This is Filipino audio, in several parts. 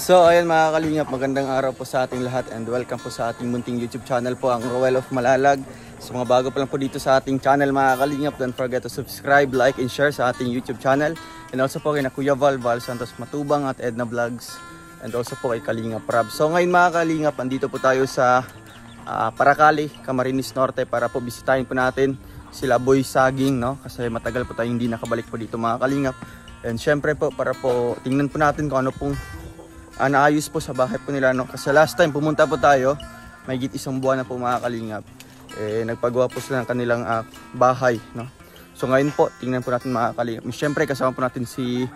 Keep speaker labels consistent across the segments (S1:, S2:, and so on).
S1: So ayun mga kalingap, magandang araw po sa ating lahat and welcome po sa ating munting YouTube channel po, ang Roel of Malalag. So mga bago pa lang po dito sa ating channel mga kalingap, don't forget to subscribe, like and share sa ating YouTube channel. And also po kay na Kuya Val Santos Matubang at Edna Vlogs, and also po kay Kalingap Rab. So ngayon mga kalingap, andito po tayo sa Paracali, Camarines Norte para po bisitahin po natin sila Boy Saging, no? Kasi matagal po tayong hindi nakabalik po dito mga kalingap. And syempre po para po tingnan po natin kung ano pong naayos po sa bahay po nila, no? Kasi last time pumunta po tayo, may higit isang buwan na po mga kalingap, nagpagawa po sila ng kanilang bahay, no? So ngayon po tingnan po natin mga kalingap. Syempre kasama po natin si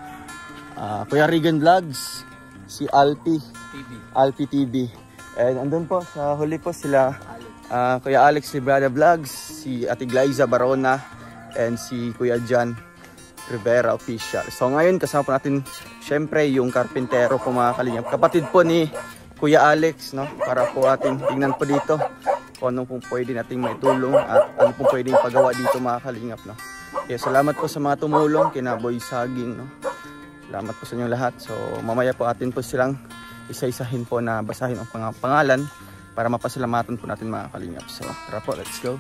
S1: Kuya Regan Vlogs, si Alpi TV, and andun po sa huli po sila Kuya Alex Librada Vlogs, si Ate Glyza Barona, and si Kuya John Rivera Official. So ngayon kasama po natin syempre yung karpintero po mga kalingap, kapatid po ni Kuya Alex, no? Para po ating tingnan po dito kung ano pong pwede nating maitulong at ano pong pwede pagawa dito mga kalingap, no? Kaya salamat po sa mga tumulong kina Boy Saging, no? Salamat po sa inyo lahat. So mamaya po atin po silang isa-isahin po na basahin ang pangalan para mapasalamatan po natin mga kalingap. So tara po, let's go.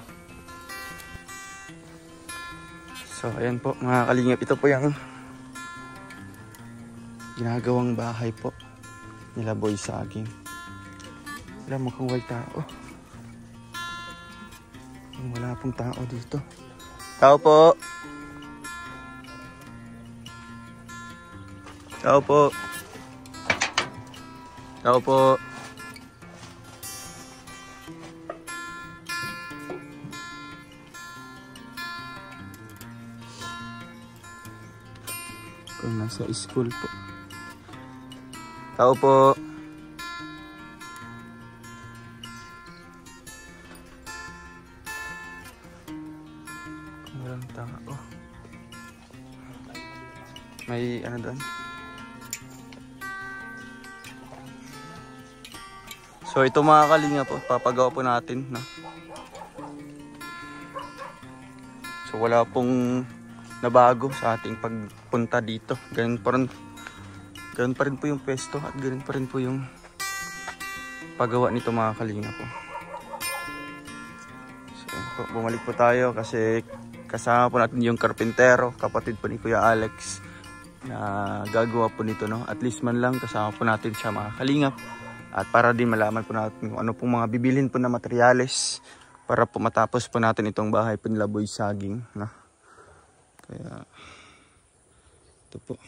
S1: So ayan po mga kalingap, ito po yung ginagawang bahay po nila Boy Saging. Wala mukhang walang tao. Wala pong tao dito. Tao po. Tao po. Tao po. Kung nasa school po. Tao po. Kung walang tao. May ano doon? So ito mga kalinga po, papagawa po natin, no? So wala pong nabago sa ating pagpunta dito. Ganun pa rin po yung pwesto at ganun pa rin po yung paggawa nito mga kalinga po. So bumalik po tayo kasi kasama po natin yung karpintero, kapatid po ni Kuya Alex, na gagawa po nito, no? At least man lang kasama po natin siya mga kalingap, at para din malaman po natin kung ano pong mga bibilhin po na materyales para po matapos po natin itong bahay po nila Boy Saging, no? Kaya ito po.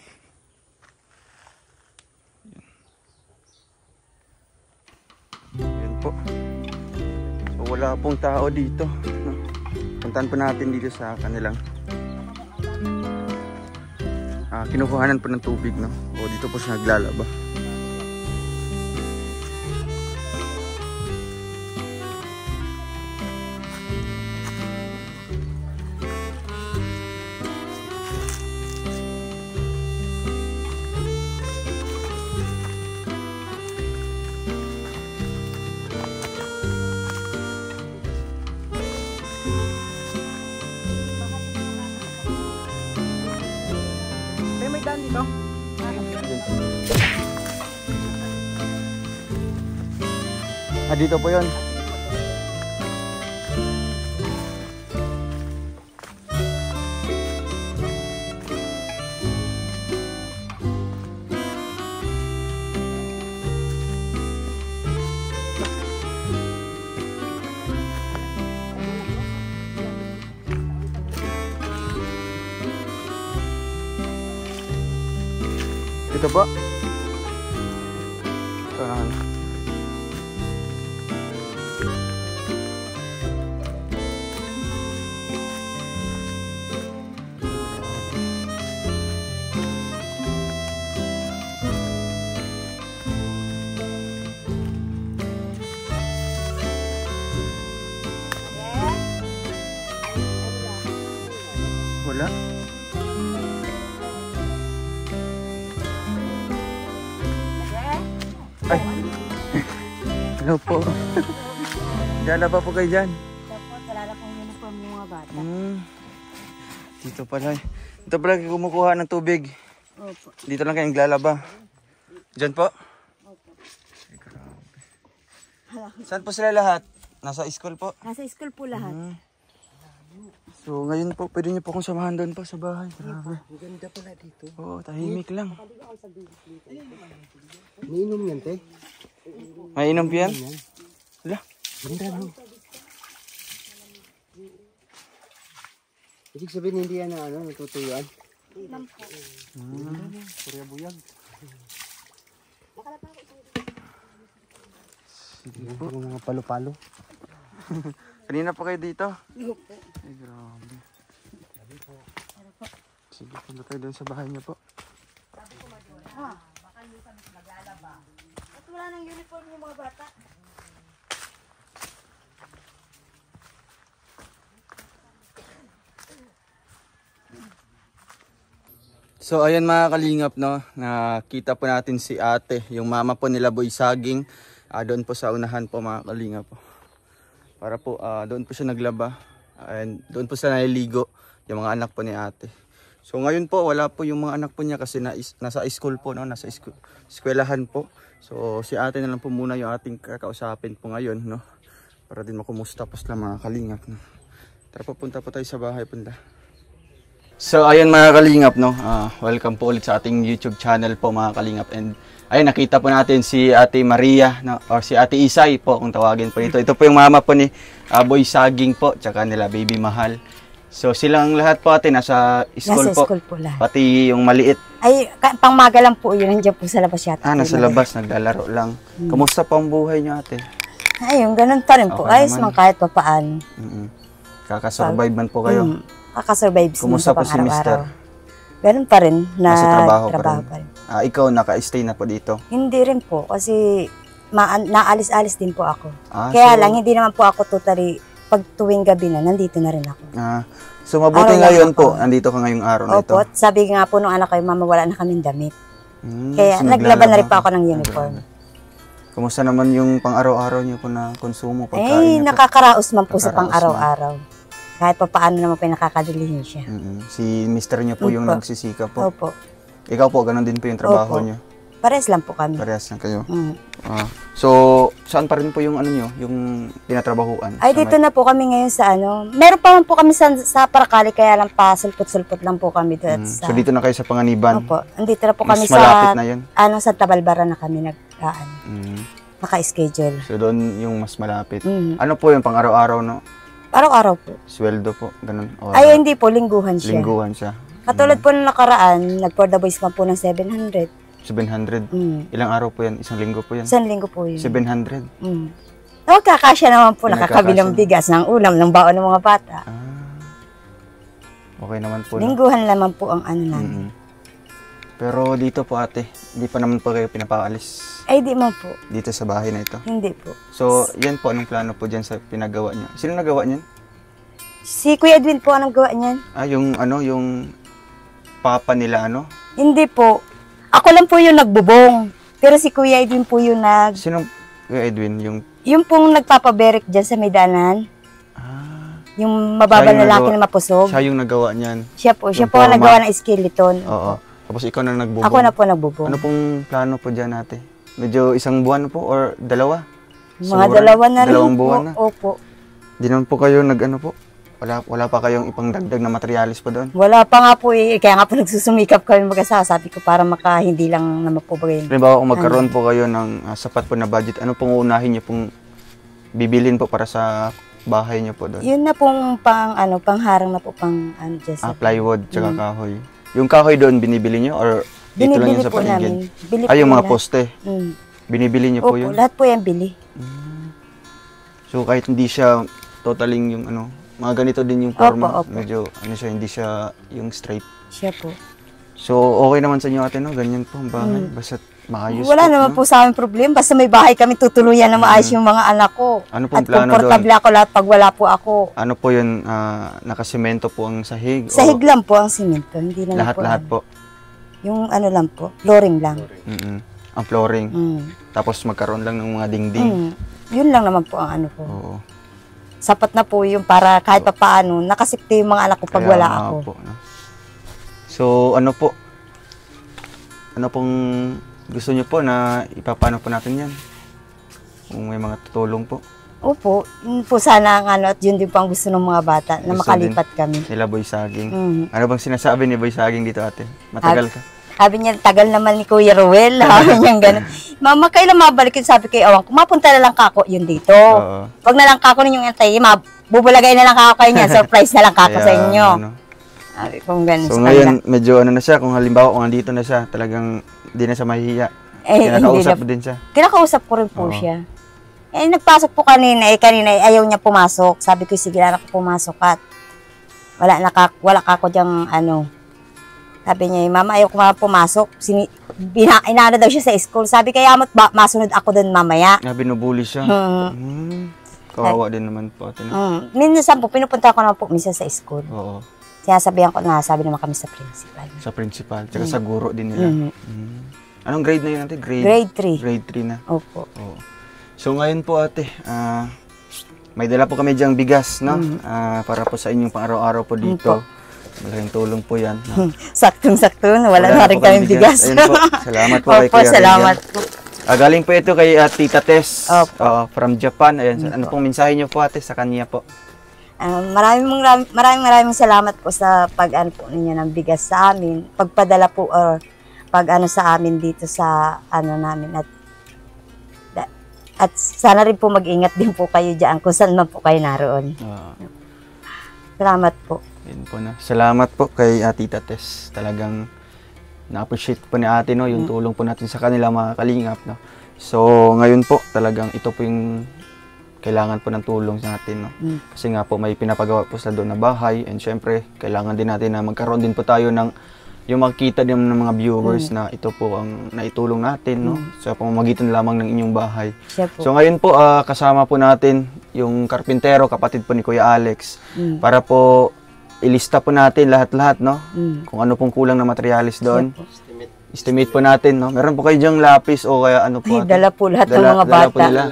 S1: Yan po. So wala pong tao dito, no? Puntahan po natin dito sa kanilang kinukuhanan po ng tubig, no? O dito po siya naglalaba. Dito. Dito po yun. Ito po. Ito naman. Wala. Ay. Hello po. Dala pa po kayo dyan?
S2: Tapos wala na pong uniform ng mga bata.
S1: Dito pala. Dito pala kumukuha ng tubig.
S2: Opo.
S1: Dito lang kayo naglalaba. Diyan po? Saan po sila lahat? Nasa school po?
S2: Nasa school po lahat.
S1: So ngayon po, pwede niyo po akong samahan doon po sa bahay. Grabe.
S3: Ang ganda pala dito.
S1: Oo, tahimik lang.
S3: Mainom yan, te.
S1: May inom yan? Wala.
S3: Ganda, no? Ibig sabihin hindi yan na natutuyuan. Korea buyag. Sige po. Mga palo-palo.
S1: Kanina pa kayo dito? Ay, grabe. Sige, punta tayo doon sa bahay niyo po.
S2: At wala nang uniform yung mga bata.
S1: So ayan mga kalingap, no, nakita po natin si ate, yung mama po nila Boy Saging, doon po sa unahan po mga kalingap po. Para po doon po siya naglaba, and doon po siya naliligo, yung mga anak po ni ate. So ngayon po wala po yung mga anak po niya kasi nasa school po, no, nasa eskwelahan po. So si ate na lang po muna yung ating kakausapin po ngayon, no, para din makumusta po sila mga kalingap, no. Tara po, punta po tayo sa bahay, punta. So ayun mga kalingap, no, welcome po ulit sa ating YouTube channel po mga kalingap. And ayun, nakita po natin si Ate Maria, no, or si Ate Isay po kung tawagin po ito. Ito po yung mama po ni Boy Saging po, tsaka nila Baby Mahal. So silang lahat po ate nasa school
S2: Nasa
S1: po.
S2: school po lahat.
S1: Pati yung maliit.
S2: Ay, pangmaga lang po yun. Nandiyan po sa labas yata.
S1: Nasa labas, naglalaro lang. Kamusta po ang buhay niyo ate?
S2: Ayun, ganun pa rin po.
S1: Okay
S2: Ayos
S1: naman.
S2: man kahit pa paano.
S1: Kakasurvive man po kayo.
S2: Kakasurvive
S1: Kumusta po si Mister?
S2: Ganun pa rin.
S1: Nasa trabaho pa rin.
S2: pa rin.
S1: Ikaw naka-stay na po dito?
S2: Hindi rin po. Kasi naalis-alis din po ako.
S1: so,
S2: Kaya lang, hindi naman po ako totally, pag tuwing gabi na, nandito na rin ako.
S1: So mabuti
S2: Araw
S1: ngayon
S2: lang
S1: po,
S2: ako.
S1: nandito ka ngayong araw na ito.
S2: Opo, sabi nga po nung anak ko, mama, wala na kaming damit. Kaya
S1: So
S2: naglaban na rin
S1: naglalaba
S2: pa ako ng
S1: ka.
S2: uniform.
S1: Kumusta naman yung pang-araw-araw niyo po na konsumo, pagkain
S2: Ay,
S1: niyo po?
S2: nakakaraos man po sa
S1: Nakakaraos
S2: pang-araw-araw. Kahit pa paano naman pinakakadilihin siya.
S1: Si mister niyo po yung
S2: Opo.
S1: nagsisika po.
S2: Opo.
S1: Ikaw po, ganun din po yung trabaho
S2: Opo.
S1: niyo.
S2: Pares lang po kami.
S1: Parehas na kayo.
S2: Mm.
S1: So, saan pa rin po yung ano niyo, yung tinatrabahuan?
S2: Ay,
S1: Sa
S2: dito na po kami ngayon sa ano. Meron pa man po kami sa Paracali, kaya lang pa sulpot-sulpot lang po kami doon.
S1: So, dito na kayo sa Panganiban?
S2: Opo. Andito na po
S1: Mas
S2: kami
S1: malapit
S2: sa,
S1: na yun?
S2: Santa Barbara na kami
S1: Mm.
S2: naka-schedule.
S1: So, doon yung mas malapit.
S2: Mm.
S1: Ano po yung pang-araw-araw, no?
S2: Araw-araw po.
S1: Sweldo po, ganun? O,
S2: Ay, hindi po, lingguhan siya.
S1: lingguhan siya.
S2: Katulad po nung nakaraan, nag-for the boys pa po ng 700.
S1: 700.
S2: Mm.
S1: Ilang araw po yan? Isang linggo po yan?
S2: Isang linggo po yun.
S1: 700.
S2: Mm. So, kakasya naman po,
S1: Pinagkakasya
S2: nakakabilang
S1: na.
S2: bigas ng ulam, ng baon ng mga bata.
S1: Okay naman po. No?
S2: Lingguhan naman po ang ano namin.
S1: Pero dito po ate, hindi pa naman po kayo pinapaalis
S2: Ay, di man po.
S1: dito sa bahay na ito.
S2: Hindi po.
S1: So, yan po, anong plano po dyan sa pinagawa niyo? Sino nagawa niyan?
S2: Si Kuya Edwin po ang nagawa niyan.
S1: Yung ano, yung papa nila ano?
S2: Hindi po. Ako lang po yung nagbubong. Pero si Kuya Edwin po yung
S1: Sino, Kuya Edwin, yung...
S2: yung pong nagpapaberik dyan sa Medanan. Yung mababa
S1: Siya yung
S2: na lalaki
S1: nagawa-
S2: na mapusog.
S1: Siya yung nagawa niyan.
S2: Siya po. Siya
S1: yung
S2: po ang
S1: forma.
S2: nagawa ng skeleton.
S1: Oo. Tapos ikaw na nagbubong.
S2: Ako na po nagbubong.
S1: Ano pong plano po dyan ate? Medyo isang buwan po or dalawa?
S2: Mga
S1: Siguro
S2: dalawa na rin
S1: dalawang
S2: po.
S1: buwan na.
S2: Opo.
S1: Di naman po kayo nag-ano po? Wala pa kayong ipangdagdag na materialis po doon?
S2: Wala pa nga po eh. Kaya nga po nagsusumikap kami mag-asawa. Sabi ko para hindi lang naman po bagay.
S1: Halimbawa kung magkaroon po kayo ng sapat po na budget, ano pong unahin niyo pong bibilin po para sa bahay niyo po doon?
S2: Yun na pong pangharang na po dyan sa
S1: Plywood tsaka kahoy. Yung kahoy doon binibili niyo or dito lang
S2: binibili
S1: yun sa
S2: po namin.
S1: paligid?
S2: Bili
S1: Ay, yung
S2: po
S1: mga
S2: na.
S1: poste.
S2: Mm.
S1: Binibili niyo po
S2: Opo,
S1: yun?
S2: lahat po yan bili.
S1: So kahit hindi siya totaling yung ano, mga ganito din yung forma.
S2: Opo.
S1: Medyo hindi siya yung straight.
S2: Siya po.
S1: So okay naman sa inyo ate no, ganyan po ang bahay. Basta maayos
S2: Wala
S1: po,
S2: naman
S1: no?
S2: po sa amin problema. Basta may bahay kami tutuluyan na maayos yung mga anak ko.
S1: Ano pong
S2: At
S1: plano
S2: komportable ako lahat pag wala po ako.
S1: Ano po yun, nakasemento po ang sahig?
S2: Sahig lang po ang simento. Hindi naman
S1: Lahat-lahat po?
S2: Yung ano lang po, flooring lang.
S1: Ang flooring.
S2: Mm.
S1: Tapos magkaroon lang ng mga dingding.
S2: Mm. Yun lang naman po ang ano ko.
S1: Oo.
S2: Sapat na po yung para kahit pa paano, nakasikti yung mga anak ko pag
S1: Kaya
S2: wala
S1: nga
S2: ako.
S1: po, no? So ano po? Ano pong gusto niyo po na ipapano po natin yan? Kung may mga tutulong po.
S2: Opo, yun po sana ang ano, at yun din po ang gusto ng mga bata, na
S1: Gusto
S2: makalipat kami.
S1: Nila Boy Saging.
S2: Mhm.
S1: Ano bang sinasabi ni Boy Saging dito ate? Matagal ka?
S2: Sabi niya, tagal naman ni Kuya Ruel. Sabi niya gano'n. Mama, kailan mabalik yun? Sabi kay Awang, mapunta na lang kako yun dito.
S1: Oo.
S2: Wag na lang kako ninyong antay. Bubulagay na lang kako kayo niya. Surprise na lang kako sa
S1: Kaya,
S2: inyo.
S1: ano.
S2: Sabi kong gano'n
S1: So
S2: sa
S1: ngayon,
S2: kanila.
S1: medyo ano na siya, kung halimbawa kung andito na siya, talagang hindi na siya mahihiya.
S2: Hindi
S1: Kinakausap
S2: na-
S1: din siya.
S2: Kinakausap ko rin po
S1: Oo.
S2: siya. Nagpasok po kanina. Kanina ayaw niya pumasok. Sabi ko, sige na ako pumasok at wala kako diyang ano. Sabi niya, mama, ayaw ko pumasok. Inaano daw siya sa school. Sabi kaya masunod ako doon mamaya.
S1: Binubuli siya. Kawawa din naman po ate. No?
S2: Minsan po, pinupunta ko naman po minsan sa school.
S1: Oo.
S2: Sinasabihan ko na, sabi naman kami sa principal.
S1: Sa principal, tsaka sa guro din nila.
S2: Mhm.
S1: Anong grade na yun ate?
S2: Grade 3.
S1: Grade 3 na.
S2: Opo.
S1: Oo. So ngayon po ate, may dala po kami diyang bigas, no? Para po sa inyong pang-araw-araw po dito. Malaking tulong po yan. No?
S2: Saktong-sakto, wala na rin
S1: po
S2: kaming bigas.
S1: Ayun po. Salamat po kay
S2: Opo,
S1: Kuya
S2: salamat
S1: Regan.
S2: po.
S1: Galing po ito kay Tita Tess
S2: Opo.
S1: from Japan. Ayan, ano pong mensahe niyo po ate sa kanya po?
S2: Maraming salamat po sa pag-ano po ninyo ng bigas sa amin. Pagpadala po or pag-ano sa amin dito sa ano namin. At sana rin po mag-ingat din po kayo dyan kung saan man po kayo naroon. Salamat po.
S1: Yun po na. Salamat po kay Tita Tess. Talagang na-appreciate po ni ate, no, yung tulong po natin sa kanila mga kalingap, no. So, ngayon po, talagang ito po yung kailangan po ng tulong sa atin, no. Kasi nga po, may pinapagawa po sa doon na bahay, and syempre, kailangan din natin na magkaroon din po tayo ng yung makikita din ng mga viewers na ito po ang naitulong natin, no, sa pamamagitan lamang ng inyong bahay.
S2: Siya po.
S1: So ngayon po, kasama po natin yung karpintero, kapatid po ni Kuya Alex, para po ilista po natin lahat-lahat, no? Kung ano pong kulang na materialis doon. Estimate po natin, no? Meron po kayo diyang lapis o kaya ano po?
S2: Ay, dala po lahat ng mga
S1: dala po
S2: bata.
S1: nila.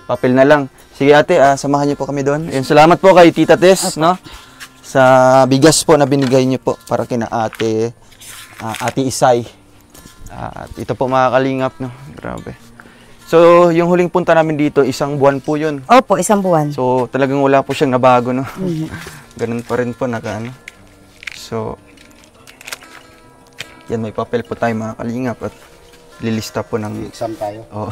S1: Papel na lang. Sige ate, samahan niyo po kami doon. Ayun, salamat po kay Tita Tess, no? Sa bigas po na binigay niyo po para kina ate Isay. At ito po mga kalingap, no? Grabe. So, yung huling punta namin dito, 1 buwan po yun.
S2: Opo, 1 buwan.
S1: So, talagang wala po siyang nabago, no? Ganun pa rin po, nakaano. So, yan, may papel po tayo mga kalingap at lilista po ng...
S3: Exam tayo.
S1: Oh.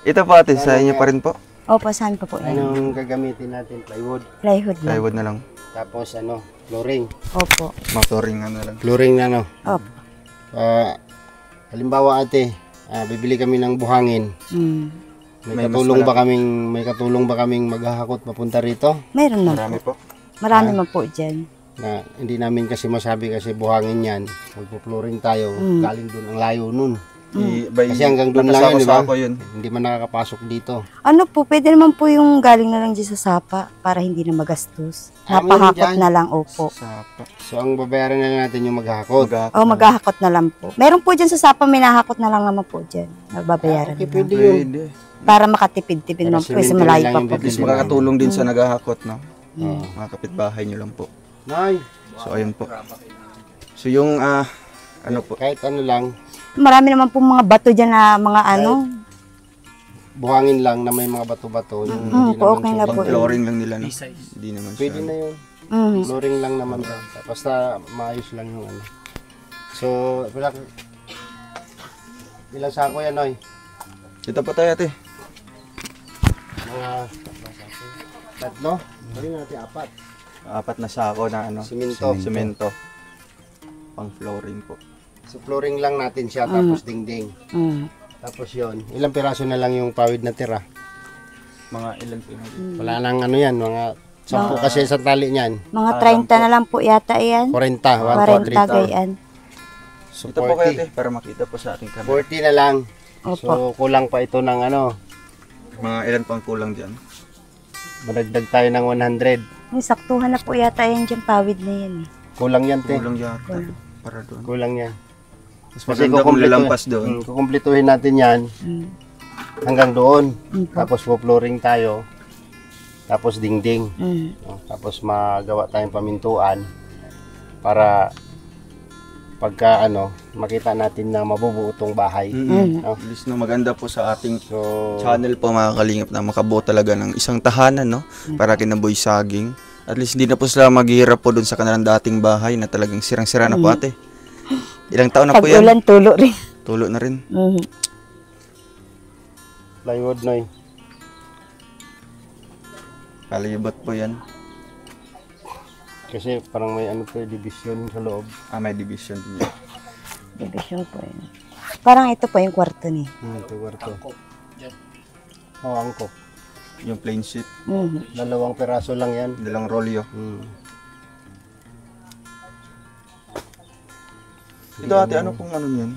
S1: Ito po ate, sa inyo pa rin po.
S2: Opo, saan pa po yan?
S3: Anong gagamitin natin? Plywood.
S2: Plywood lang.
S1: Plywood na lang.
S3: Tapos flooring.
S2: Opo.
S1: Flooring na lang.
S3: Flooring na
S2: Opo.
S3: Halimbawa ate, bibili kami ng buhangin. May katulong ba kaming maghahakot papunta rito?
S2: Mayroon man
S1: Marami
S2: po.
S1: po.
S2: Marami man po dyan.
S3: Na hindi namin kasi masabi kasi buhangin yan. Magpo-flooring tayo, galing doon ang layo nun. Kasi hanggang doon lang yan, di ba?
S1: Yun.
S3: Hindi man nakakapasok dito.
S2: Ano po, pwede naman po yung galing na lang dyan sa sapa para hindi na magastos.
S3: Meron
S2: Napahakot
S3: dyan.
S2: na lang, opo.
S1: Sapa.
S3: So ang babayaran na lang natin yung maghahakot.
S2: O, maghahakot na lang po. Meron po dyan sa sapa, minahakot na lang naman po dyan. Nagbabayaran
S3: Okay,
S2: na lang.
S3: pwede yun.
S1: Pwede.
S2: Para makatipid-tipid
S3: Para
S2: naman po.
S3: simento
S2: Kasi
S3: na
S2: malayo
S3: lang
S2: pa
S3: yung
S2: po.
S1: At least
S3: bibili.
S1: makakatulong din sa naghahakot, no? Mga kapitbahay nyo lang po.
S3: Nay,
S1: So, ayun po. So, yung, ano po,
S3: kahit ano lang,
S2: Marami naman po mga bato dyan na mga ano.
S3: buhangin lang na may mga bato-bato. Yung hindi
S2: po,
S3: naman
S2: okay na
S3: sobrang-
S2: po.
S1: flooring lang nila, no? Hindi naman siya.
S3: Pwede na yun. Flooring lang naman. Basta maayos lang yung ano. So, ilang sako yan, Noy?
S1: Dito po tayo, ate.
S3: Mga tatlo? Pwede natin 4.
S1: 4 na sako na, ano?
S3: Simento.
S1: Semento. Pang flooring po.
S3: So, flooring lang natin siya, tapos dingding. Tapos yon, ilang piraso na lang yung pawid na tira.
S1: Mga ilan po yun?
S3: Wala nang ano yan, mga 10 kasi sa tali niyan.
S2: Mga 30 na lang po yata yan.
S3: 40,
S2: 40 gayan.
S3: So,
S1: Ito po kayo,
S3: 40.
S1: ate, para makita po sa ating camera.
S3: 40 na lang.
S2: Opo.
S3: So, kulang pa ito ng ano,
S1: Mga ilan pang kulang dyan?
S3: madagdag tayo ng 100.
S2: Yung saktuhan na po yata yan dyan, pawid na yan eh.
S3: Kulang yan, te.
S1: Kulang yata. Para doon.
S3: Kulang yan.
S1: Mas maganda kung lalampas doon.
S3: Kukumplituhin natin yan hanggang doon. Tapos po-flooring tayo. Tapos dingding. Tapos magawa tayong pamintuan para pagka makita natin na mabubuo tong bahay. No?
S1: At least no, maganda po sa ating
S3: So,
S1: channel po mga kalingap na makabuo talaga ng isang tahanan, no? Para kina Boy Saging. At least hindi na po sila maghihirap po dun sa kanilang dating bahay na talagang sirang-sira na po ate. Ilang taon na po yan?
S2: Pag-ulan, tulo rin.
S1: Tulo na rin.
S3: plywood na eh.
S1: Palibot po yan.
S3: Kasi parang may division sa loob.
S1: May division din yan.
S2: Division po yun. Parang ito po yung kwarto ni.
S3: Ito kwarto. Oh, angkop.
S1: Yung plain sheet.
S3: 2 peraso lang yan.
S1: Dalang rolyo. Ito ate, ano pong ano yan?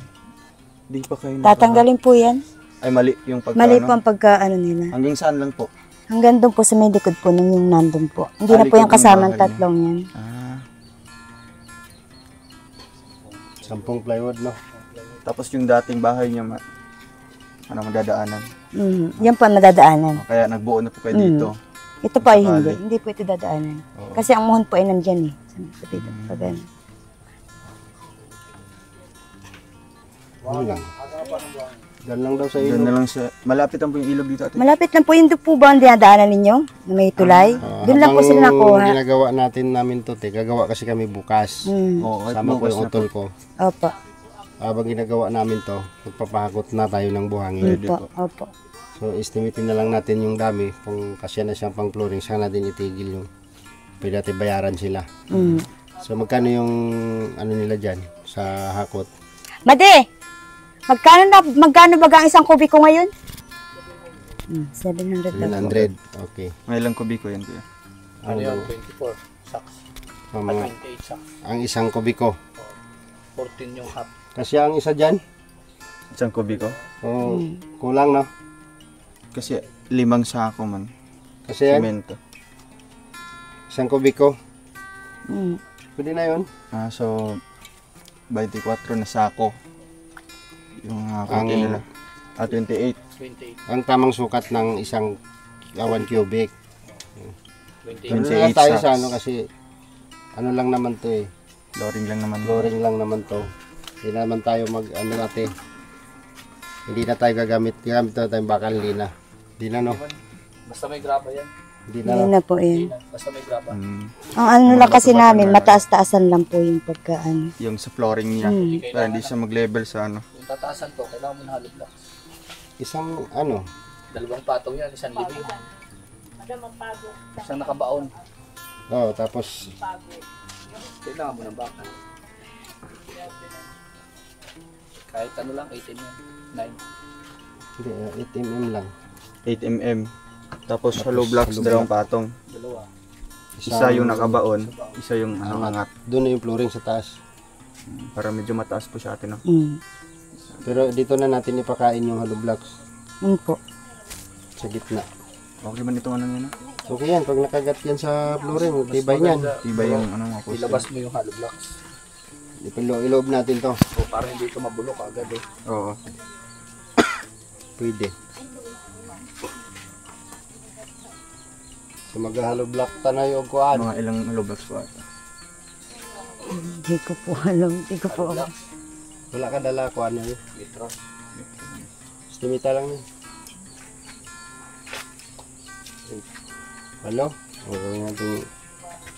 S1: Di pa kayo
S2: Tatanggalin po yan.
S1: Ay, mali yung pagka
S2: Mali po ang pagka nila.
S1: Hanggang saan lang po?
S2: Hanggang doon po sa may likod po nung yung nandun po. Hindi na po
S1: likod
S2: yung kasamang
S1: ng bahay
S2: tatlong yan.
S3: 10 plywood, no?
S1: Tapos yung dating bahay niya, madadaanan.
S2: Yan po ang madadaanan.
S1: Kaya nagbuo na po kayo dito.
S2: Ito po ay
S1: Sakali.
S2: hindi. Hindi po ito dadaanan. Kasi ang muhon po ay nandyan eh. Sa dito. Pag ano.
S3: Ano lang. Diyan lang daw sa
S1: Doon
S3: ilog.
S1: na lang sa, malapit lang po yung ilog dito ate.
S2: Malapit lang po yun doon po ba ang dinadaanan ninyo? Na may tulay? Doon lang po
S3: Habang
S2: sila nakuha.
S3: ginagawa namin to, gagawa kasi kami bukas.
S1: Oo, at
S3: Sama ko
S1: bukas
S3: yung
S1: na po.
S3: utol ko.
S2: Opo.
S3: Habang ginagawa namin to, magpapahakot na tayo ng buhangin.
S2: Opo. Opo.
S3: So, estimatein na lang natin yung dami. Kung kasya na siyang pang flooring, saan natin itigil yung pwede natin bayaran sila. So, magkano yung nila dyan sa hakot?
S2: Made! Magkano ba ang isang kubiko ngayon? 700 lang po.
S3: 700. Okay.
S1: May ilang kubiko yan kuya?
S3: Ano
S4: Ano yun? 24 sacks.
S3: Ang,
S4: At
S3: mga,
S4: 28 sacks.
S3: ang isang kubiko.
S4: 14 yung half.
S3: Kasi ang isa dyan,
S1: Isang kubiko?
S3: kulang na.
S1: Kasi 5 sako man.
S3: Kasi yan,
S1: Semento.
S3: isang kubiko. Pwede na yun.
S1: So, 24 na sako. Yung
S3: Ang-
S1: nila. 28.
S4: 28.
S3: Ang tamang sukat ng isang 1 cubic.
S4: 28.
S3: Ano
S1: 28
S3: lang tayo sa
S1: sacks.
S3: kasi ano lang naman to eh.
S1: Loring lang naman.
S3: Flooring lang naman to. Hindi naman tayo natin. Hindi na tayo gagamit na tayong bakal, hindi na. Hindi na no.
S4: Basta may graba yan.
S3: Hindi na.
S2: Yan na po yan.
S4: Basta may graba.
S2: Ang ano lang kasi namin, mataas-taasan lang po yung pagka ano.
S1: Yung sa flooring niya. Para hindi siya mag-level sa ano.
S4: Kung tataasan to, kailangan mo na hollow blocks.
S3: Isang
S4: 2 patong yan, 1 libing. Isang nakabaon.
S3: tapos
S4: Kailangan mo ng baka. Kahit ano lang, 18 yan. 9.
S3: hindi, 8 mm lang.
S1: 8 mm. Tapos hollow blocks,
S3: hollow
S1: 2 patong.
S4: Dalawa.
S1: Isa yung nakabaon, isa yung angat.
S3: Doon na yung flooring sa taas.
S1: Para medyo mataas po siya atin. No?
S3: Pero dito na natin ipakain yung hollow blocks
S2: Yun po.
S3: sa gitna.
S1: Okay ba nito ano yan? No?
S3: Okay yan, pag nakagat yan sa flooring, tibay niyan.
S1: Iba yung ano mga poste.
S4: Ilabas mo yung hollow blocks.
S3: Iloob natin to.
S4: So, para hindi ito mabulok agad eh.
S1: Oo.
S3: Pwede. So mag-hollow block tanay o kuan.
S1: Mga ilang hollow blocks po ata.
S2: Hindi ko po alam. Hindi ko po alam.
S3: Wala ka dala kuan na yun.
S4: Litros.
S3: Estimita lang yun. Hello? Gawin natin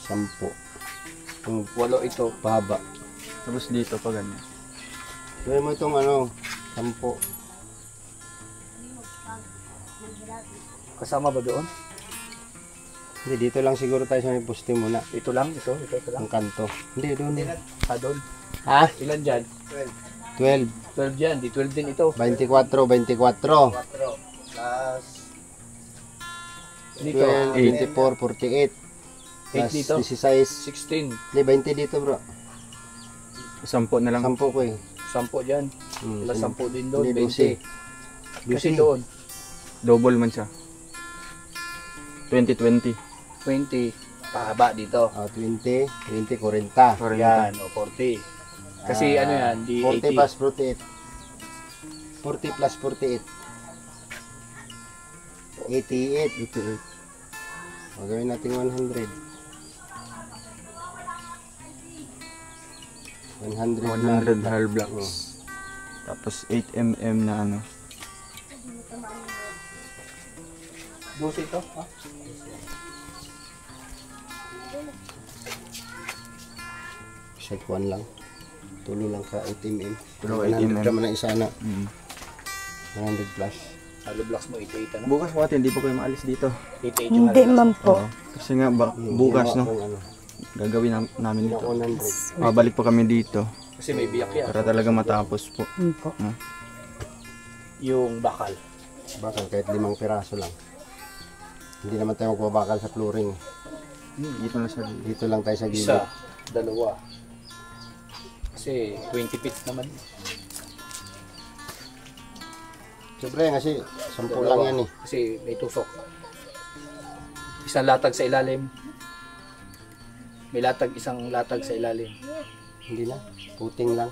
S3: 10. Kung
S4: 8 ito.
S3: pahaba.
S1: Tapos dito pa ganyan.
S3: Gawin mo itong 10.
S4: Kasama ba doon?
S3: Hindi, dito lang siguro tayo sa may poste muna.
S4: Ito lang, ito lang.
S3: Ang kanto. Hindi, doon.
S4: Doon.
S3: Ha?
S4: Ilan dyan?
S3: 12.
S4: 12 yan, di 12 din ito.
S3: 24.
S4: Plus dito,
S3: 12, 24, 48.
S4: 8 dito.
S3: 16.
S4: 16.
S3: Hindi, 20 dito bro.
S1: 10 na lang.
S3: 10 ko eh.
S4: 10 dyan. Plus 10 din doon,
S3: Hindi,
S4: 20. Kasi doon,
S1: Double man siya. 20-20.
S4: 20. Pahaba dito.
S3: 20, 20, 40.
S1: 40.
S4: Yan, o 40. Kasi ano yan, di
S3: 40
S4: 80.
S3: plus 48. 40 plus 48. 88. O, gawin natin 100. 100
S1: 100 hull blocks. Tapos 8 mm na ano.
S4: 12 ito, ha?
S3: Sa kuwan lang. Tulo lang ka 8 mm.
S1: Tulo 8 mm.
S3: 100 naman ang isa na.
S1: Mm.
S3: 100 plus.
S4: Hollow blocks mo, 88 ano?
S1: Bukas po ate, hindi po kayo maalis dito.
S4: 88 yung
S2: Hindi
S4: hollow blocks.
S2: man po.
S1: Oo. Kasi nga bukas no,
S3: Kung ano.
S1: gagawin namin
S3: Hindi
S1: dito.
S3: ako 100.
S1: Babalik po kami dito
S4: Kasi may biyak yan.
S1: para talaga matapos po.
S2: Hindi po.
S4: Yung bakal.
S3: Bakal kahit 5 piraso lang. Hindi naman tayo magbabakal sa flooring.
S1: Dito na sa
S3: Dito lang tayo sa gilid.
S4: Isa, dalawa. Kasi 20 feet naman.
S3: Siyempre kasi 10 lang yan eh.
S4: Kasi may tusok. Isang latag sa ilalim. May latag, isang latag sa ilalim.
S3: Hindi na. Puting lang.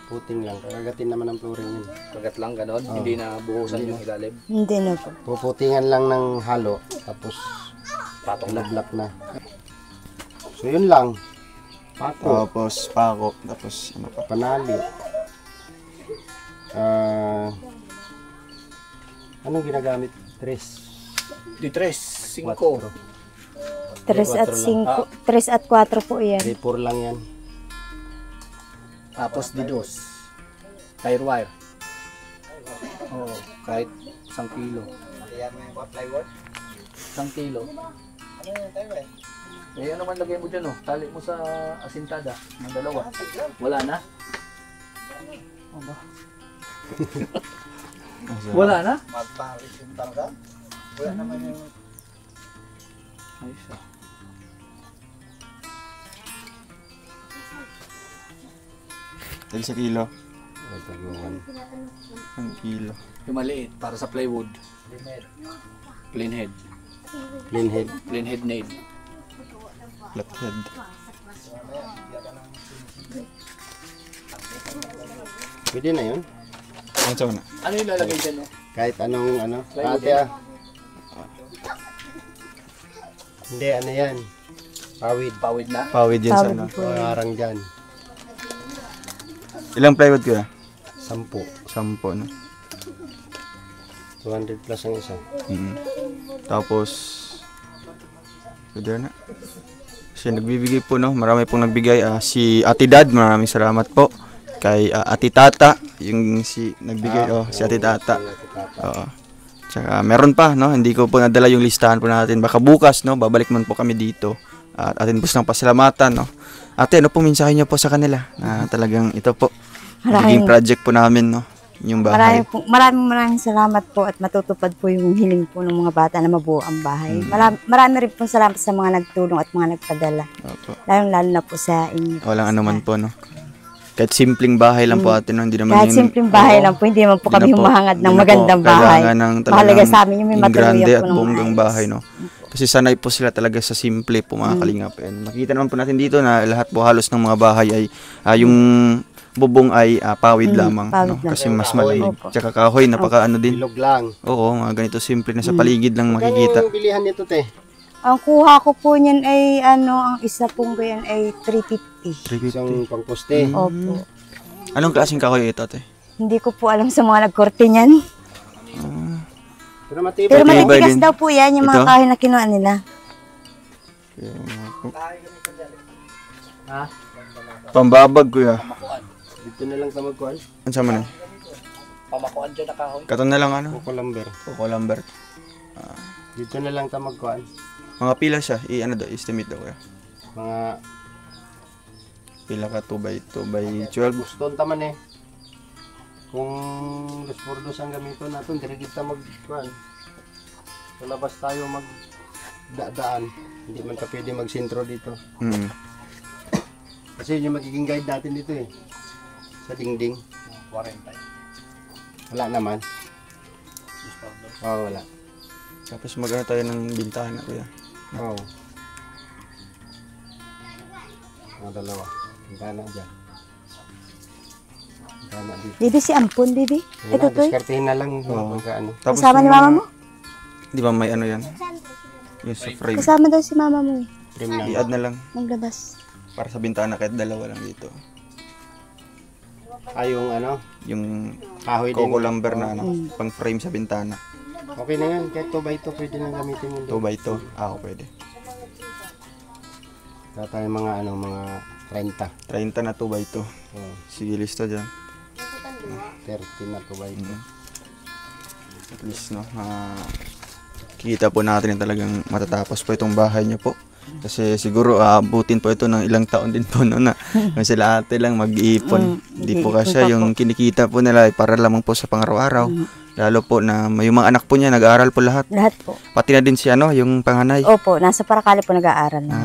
S3: Puting lang. Kakagatin naman ang flooring yun.
S4: Kagat lang ganon, hindi na buhusan yung ilalim.
S2: Hindi na po.
S3: Puputingan lang ng halo. Tapos
S4: Patong na.
S3: black na. So yun lang. Pako.
S1: tapos pako, tapos ano pa.
S3: Panali. Anong ginagamit? Tres.
S4: Di 3, 5.
S2: 3 at 5, 3 at 4 po yan.
S3: 3-4 lang yan.
S4: Tapos di 2. Tire wire. Oo, kahit 1 kilo. 1 kilo. Eh, ano man lagay mo dyan, oh? Tali mo sa asintada ng dalawa. Wala na? Aba. Wala na? Magparis yung talaga? Wala naman yung... Ayos ah.
S1: Tag sa kilo.
S3: Tagawan.
S1: 1 kilo.
S4: Yung maliit, para sa plywood. Plain head.
S3: Clean head.
S4: Plain head nail.
S1: Flathead.
S3: Pwede na yun.
S1: Ano sa una?
S4: Ano yung lalagay dyan, no?
S3: Kahit anong ano.
S4: Plywood
S3: Ate ah. Hindi, ano yan. Pawid.
S4: Pawid na?
S1: Pawid yan sa ano.
S2: Pawid po yan.
S3: Parang dyan.
S1: Ilang plywood ko
S3: 10.
S1: 10 no.
S3: 200 plus ang isa.
S1: Tapos pwede na. Kasi nagbibigay po no, marami pong nagbigay si Ate Dad, maraming salamat po. Kay Ate Tata, yung si nagbigay si Ate Tata. Oo. Tsaka meron pa no, hindi ko po nadala yung listahan po natin. Baka bukas no, babalik man po kami dito. At atin po ng pasalamatan no. Ate, ano po mensahe niyo po sa kanila na talagang ito po magiging project po namin no, yung bahay.
S2: Maraming salamat po at matutupad po yung hiling po ng mga bata na mabuo ang bahay. Marami rin po salamat sa mga nagtulong at mga nagpadala.
S1: Opo.
S2: Lalo na po sa inyo.
S1: Walang ano man po no. Kahit simpleng bahay lang po ate no, hindi naman
S2: Kahit simpleng bahay lang po, hindi naman po kami humahangad ng magandang bahay. Mahalaga sa amin yung may
S1: grande
S2: matuluyan
S1: at
S2: po ng
S1: bonggang bahay no. Kasi sanay po sila talaga sa simple po mga kalingap. And makita naman po natin dito na lahat po halos ng mga bahay ay yung bubong ay pawid lamang.
S2: Pawid
S1: No?
S2: lang.
S1: Kasi mas malamig. Tsaka kahoy, napaka ano din.
S3: Bilog lang.
S1: Oo, mga ganito simple na sa paligid lang makikita.
S3: Ang bilihan nito te.
S2: Ang kuha ko po niyan ay ang isa pong ganyan ay 350.
S1: 350.
S3: Isang pangposte.
S2: Opo.
S1: Anong klaseng kahoy ito ate?
S2: Hindi ko po alam sa mga nagkorte niyan.
S3: Pero matibay.
S2: Pero
S1: Matibay
S2: matitigas
S1: din.
S2: daw po yan, yung
S1: Ito?
S2: mga kahoy na kinuha nila.
S4: Ha?
S1: Pambabag kuya.
S4: Pamakuan.
S3: Dito na lang ka magkuhan.
S1: Ano sa man?
S4: Pamakuan dyan na kahoy.
S1: Katon na lang ano?
S3: Coco lumber.
S1: Coco lumber.
S3: Dito na lang ka magkuhan.
S1: Mga pila siya, ano daw, estimate daw kuya.
S3: Mga
S1: Pila ka 2x12.
S3: guston taman eh. Kung 2x2 ang gamiton natin, dire kita magkuhan. Sa labas tayo magdadaan. Hindi man ka pwede magsintro dito. Kasi yun yung magiging guide natin dito eh. Sa dingding.
S4: 40.
S3: Wala naman. Oo, wala.
S1: Tapos magano tayo ng bintahan na kuya.
S3: Oo. Mga dalawa. Hintana dyan. Hintana dito.
S2: Bibi si Ampon, Bibi. Ito to.
S3: Diskartehin na lang. Ano.
S1: Tapos
S2: Kasama ni
S1: yung-
S2: mama mo?
S1: Di ba may ano yan? Yung sa frame.
S2: Kasama daw si mama mo eh.
S3: Trim lang.
S1: I-add na lang.
S2: Maglabas.
S1: Para sa bintana kahit dalawa lang dito.
S3: Yung ano,
S1: Yung
S3: kahoy din.
S1: coco lumber na ano, pang frame sa bintana.
S3: Okay na yan, kahit 2x2 pwede nang gamitin mo.
S1: 2x2. Pwede.
S3: Wala tayong mga ano, mga 30.
S1: 30 na 2x2.
S3: Oh,
S1: Sige, lista dyan.
S3: 30 na 2x2.
S1: At least, no, kita po natin na talagang matatapos po itong bahay niyo po. Kasi siguro abutin po ito ng ilang taon din po no, na sila ate lang mag-iipon. Hindi po kasi yung kinikita po nila ay para lamang po sa pang-araw-araw. Lalo po na yung mga anak po niya nag-aaral po lahat.
S2: Lahat po.
S1: Pati na din si ano, yung panganay.
S2: Opo, nasa Paracali po nag-aaral na.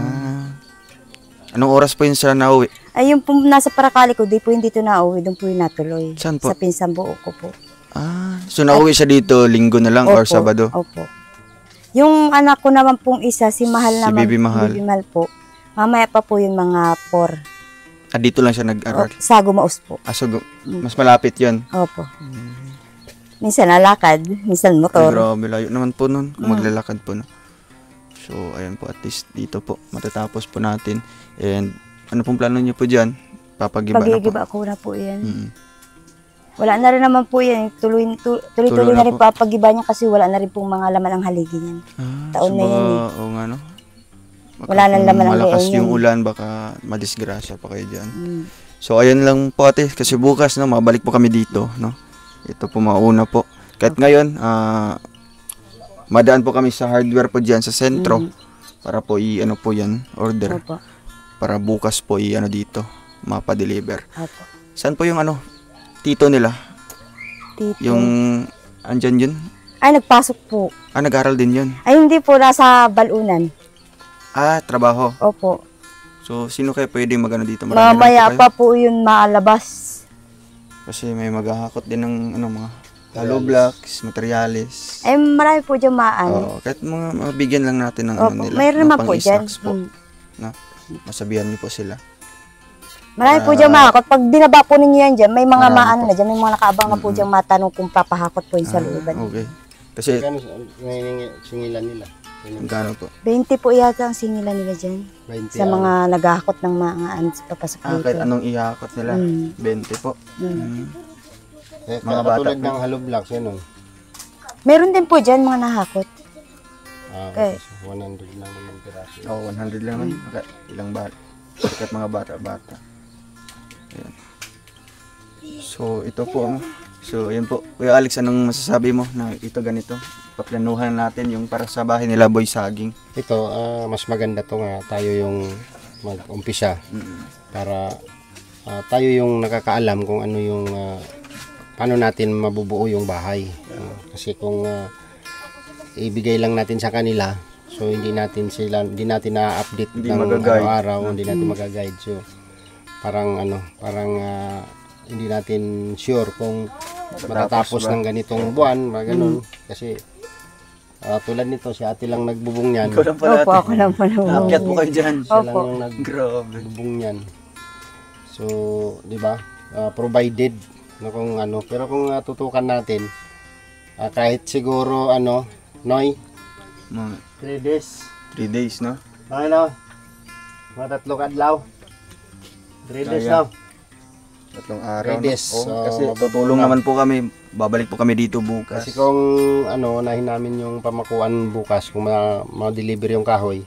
S1: Anong oras po yun siya nauwi?
S2: Ay, yung po nasa Paracali ko, di po hindi to nauwi, doon po yung natuloy.
S1: Saan po?
S2: Sa pinsang buo ko po.
S1: So nauwi siya dito linggo na lang or Sabado?
S2: Opo. Yung anak ko naman pong isa, si Mahal naman.
S1: Bibi Mahal.
S2: Bibi Mahal po. Mamaya pa po yung mga 4.
S1: Dito lang siya nag-aral?
S2: Sa Gumaos po.
S1: So mas malapit yun?
S2: Opo. Minsan nalakad, minsan
S1: Ay,
S2: motor.
S1: grabe, layo naman po nun kung maglalakad po. No? So, ayan po, at least dito po, matatapos po natin. And, ano pong plano niyo po dyan? Papagiba na po?
S2: Pagigiba ko na po yan. Wala na rin naman po yan. Tuloy-tuloy
S1: na
S2: na rin
S1: po.
S2: papagiba niya kasi wala na rin pong mga laman ang haligi niyan. Taon na yan eh.
S1: Oo nga, no? Baka
S2: Wala nang
S1: kung
S2: laman ang
S1: malakas
S2: leon
S1: yung
S2: yan.
S1: ulan, baka madisgrasya pa kayo dyan. So, ayun lang po ate, kasi bukas, no, mabalik po kami dito, no? Ito po mauna po. Kahit ngayon, madaan po kami sa hardware po dyan sa sentro para po i-ano po yan, order.
S2: Opo.
S1: Para bukas po i-ano dito, mapa-deliver.
S2: Opo.
S1: Saan po yung ano, tito nila?
S2: Tito.
S1: Yung, andyan yun?
S2: Ay, nagpasok po.
S1: Nag-aral din yun.
S2: Ay, hindi po. Nasa Balunan.
S1: Trabaho.
S2: Opo.
S1: So, sino kayo pwedeng magano dito? Marami lang
S2: Mamaya
S1: po kayo?
S2: pa po yun maalabas.
S1: Kasi may maghahakot din ng ano, mga hollow blocks, materials.
S2: Ay, marami po dyan maan.
S1: Oo, kahit mga mabigyan lang natin ng
S2: Opo,
S1: ano nila.
S2: mayroon
S1: ng
S2: naman po dyan.
S1: pang-stocks po. Na, masabihan niyo po sila.
S2: Marami po dyan makakot. Pag binaba po ninyo yan dyan, may mga
S1: Marami
S2: maano
S1: po.
S2: na dyan. May mga nakaabang na po dyan matanong kung papahakot po yun sa looban.
S1: Okay. Kasi,
S3: Kano singilan nila?
S1: magkano po?
S2: 20 po yata ang singilan nila dyan.
S3: 20
S2: Sa mga naghahakot ng mga ano sa papasok dito.
S1: Kahit anong ihakot nila, 20 po.
S3: Eh,
S1: Mga
S3: mga
S1: bata
S3: tulad
S1: po.
S3: ng hollow blocks, yun o.
S2: Meron din po dyan mga nahakot.
S3: Okay. 100 lang naman piraso.
S1: 100 lang naman. Ilang bata. Kahit mga bata-bata. Ayan. So, ito po. So, yun po. Kuya Alex, anong masasabi mo na ito ganito? Paplanuhan natin yung para sa bahay nila Boy Saging.
S3: Ito, mas maganda to nga tayo yung mag-umpisa para tayo yung nakakaalam kung ano yung paano natin mabubuo yung bahay. Kasi kung ibigay lang natin sa kanila, so hindi natin na-update ng araw-araw, hindi natin magaguide. So parang hindi natin sure kung matatapos ng ganitong buwan, mga ganun. Kasi tulad nito, si ate lang nagbubong niyan.
S1: Ikaw lang pala.
S2: Opo, ako lang po
S1: Naakyat po kayo dyan.
S3: Siya lang
S2: Opo.
S3: yung
S1: Grabe.
S3: nagbubong niyan. So, di ba? Provided na kung ano, pero kung tutukan natin, kahit siguro Noy,
S1: Mga
S3: 3 days.
S1: 3 days, no?
S3: Okay na. Mga 3 kadlaw. 3 days
S1: Kaya.
S3: na.
S1: 3 araw.
S3: 3 days.
S1: No?
S3: So,
S1: Kasi
S3: mabubuo
S1: tutulong
S3: na.
S1: naman po kami. Babalik po kami dito bukas.
S3: Kasi kung unahin namin yung pamakuan bukas, kung ma-deliver yung kahoy,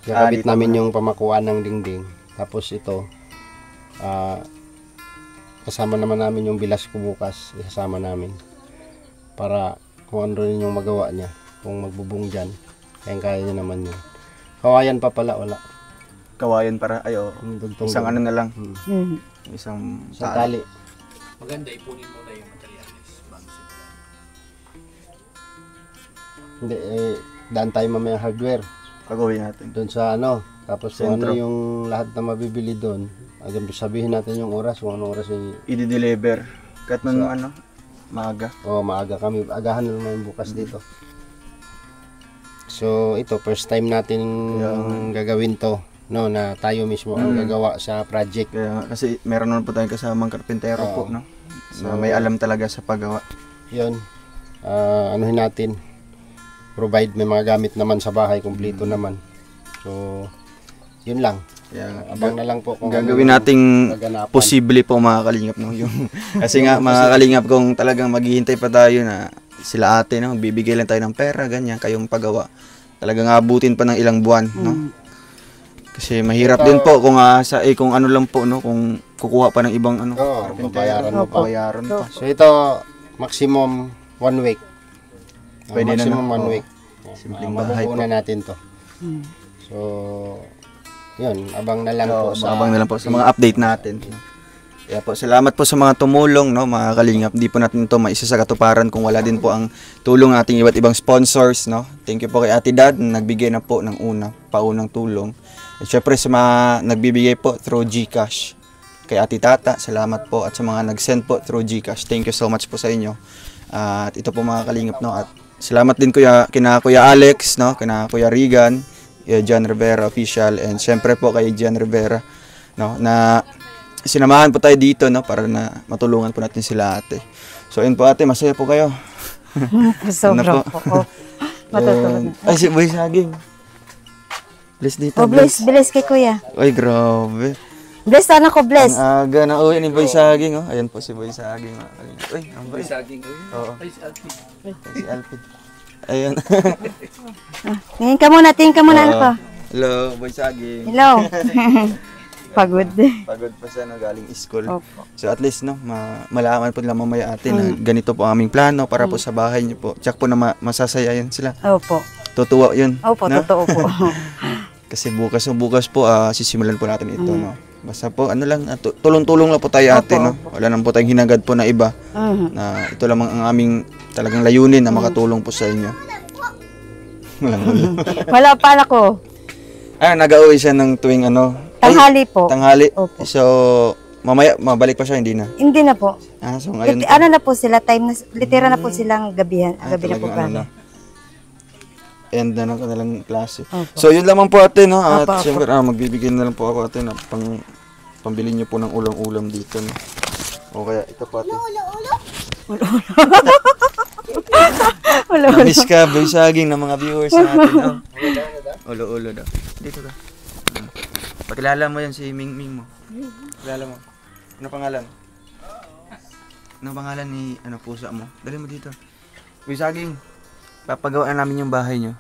S3: gagabit
S1: dito
S3: namin yung pamakuan ng dingding. Tapos ito, kasama naman namin yung bilas ko bukas, isasama namin. Para kung ano rin yung magawa niya, kung magbubong dyan, kaya niya naman yun. Kawayan pa pala, wala.
S1: Kawayan para,
S3: Yung dugtong
S1: isang ano na lang.
S2: Mhm.
S1: Isang
S3: sa tali.
S4: Maganda ipunin mo na yung materials bago simulan.
S3: Hindi, daan tayo mamaya hardware.
S1: Pagawin natin.
S3: Doon sa tapos kung
S1: Sentro.
S3: ano yung lahat na mabibili doon, sabihin natin yung oras, kung anong oras
S1: I-deliver. Kahit man ano, maaga.
S3: maaga kami, agahan na naman bukas dito. So ito, first time natin gagawin to, no, na tayo mismo ang gagawa sa project.
S1: Kaya nga, kasi meron naman po tayong kasamang karpentero po, no? Na may alam talaga sa paggawa.
S3: Yun, anuhin natin, provide, may mga gamit naman sa bahay, kumpleto naman. So yun lang.
S1: Kaya
S3: Abang na lang po kung
S1: gagawin
S3: ano
S1: nating
S3: kaganapan.
S1: posible po mga kalingap no yung kasi nga mga kalingap kung talagang maghihintay pa tayo na sila ate no bibigay lang tayo ng pera ganyan kayong pagawa. Talagang abutin pa ng ilang buwan no. Kasi mahirap din po kung kung ano lang po no kung kukuha pa ng ibang ano
S3: babayaran mo pa.
S1: bayaran pa.
S3: So ito maximum 1 week.
S1: Pwede na,
S3: maximum
S1: no?
S3: 1 week.
S1: Simpleng bahay po.
S3: Mabubuo na natin to. So yun, abang na lang po sa
S1: Abang na lang po sa mga update natin. Kaya po, salamat po sa mga tumulong, no, mga kalingap. Di po natin ito maisa sa katuparan kung wala din po ang tulong ng ating iba't ibang sponsors, no. Thank you po kay Ate Dad, nagbigay na po ng paunang tulong. At syempre sa mga nagbibigay po through GCash. Kay Ate Tata, salamat po. At sa mga nag-send po through GCash, thank you so much po sa inyo. At ito po mga kalingap, no. At salamat din kina Kuya Alex, no, kina Kuya Regan, John Rivera official, and syempre po kay John Rivera, no, na sinamahan po tayo dito, no, para na matulungan po natin sila ate. So ayun po ate, masaya po kayo.
S2: Sobra po. Matutulog na.
S1: Ay, si Boy Saging. Bless dito.
S2: Bless kay kuya.
S1: Ay, grabe.
S2: Bless sana ko, bless.
S1: Ang aga na uwi ni Boy Saging, oh. Ayan po si Boy Saging. Uy, ang Boy.
S4: Saging.
S1: Oo.
S4: Ay, si Alfie.
S1: Si Alfie. Ayun.
S2: Tingin ka muna, ano ko.
S1: Hello, Boy Saging.
S2: Hello. Pagod.
S1: Pagod pa siya, no, galing school.
S2: Opo.
S1: So at least, no, malaman po nila mamaya ate na ganito po ang aming plano para po sa bahay niyo po. Tsak po na masasaya yan sila.
S2: Opo.
S1: Totoo yun.
S2: Opo,
S1: no?
S2: totoo po.
S1: Kasi bukas po sisimulan po natin ito, no. Basta po ano lang, tulong-tulong lang po tayo ate, no. Wala nang po tayong hinagad po na iba. Na ito lamang ang aming talagang layunin na makatulong po sa inyo.
S2: Wala pa ako.
S1: Nag-uwi siya ng tuwing ano.
S2: Tanghali po.
S1: Tanghali.
S2: Opo.
S1: So mamaya mabalik pa siya, hindi na.
S2: Hindi na po.
S1: So ngayon
S2: Ano na po sila, litera na po silang gabihan. Gabi na po
S1: talagang
S2: kami.
S1: End na ng kanilang klase.
S2: Opo.
S1: So yun lamang po ate, no. At
S2: Opo.
S1: syempre magbibigay na lang po ako ate na pambili niyo po ng ulam-ulam dito, no. O kaya ito po ate. Namiss ka, Boy Saging, ng mga viewers natin, no. Ulo-ulo daw. Dito ka. Pakilala mo yan si Ming Ming mo. Pakilala mo. Ano pangalan? Ano pangalan ni pusa mo? Dali mo dito. Boy Saging, papagawa na namin yung bahay nyo.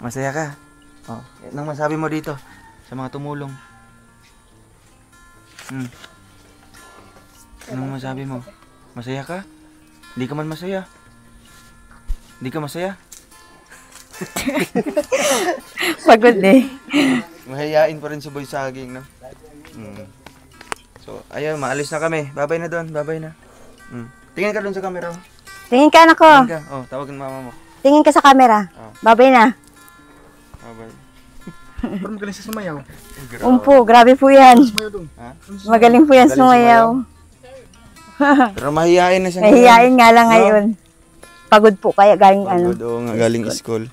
S1: Masaya ka? Oh, anong masabi mo dito sa mga tumulong? Anong masabi mo? Masaya ka? Hindi ka man masaya. Hindi ka masaya?
S2: Pagod eh.
S1: Mahayain pa rin si Boy Saging, no? So, ayun, maalis na kami. Babay na doon, babay na. Tingin ka doon sa camera.
S2: Tingin ka, anak ko.
S1: Tingin ka. Oh, tawagin mama mo.
S2: Tingin ka sa camera. Babay na.
S1: Babay.
S4: Parang magaling sa sumayaw.
S2: Umpo, grabe po yan.
S1: Ha?
S2: Magaling po yan
S1: Magaling
S2: sumayaw.
S1: Pero mahihain na siya.
S2: Nahihiyain nga lang ngayon. Pagod po kaya galing ano.
S1: Pagod, nga, galing school.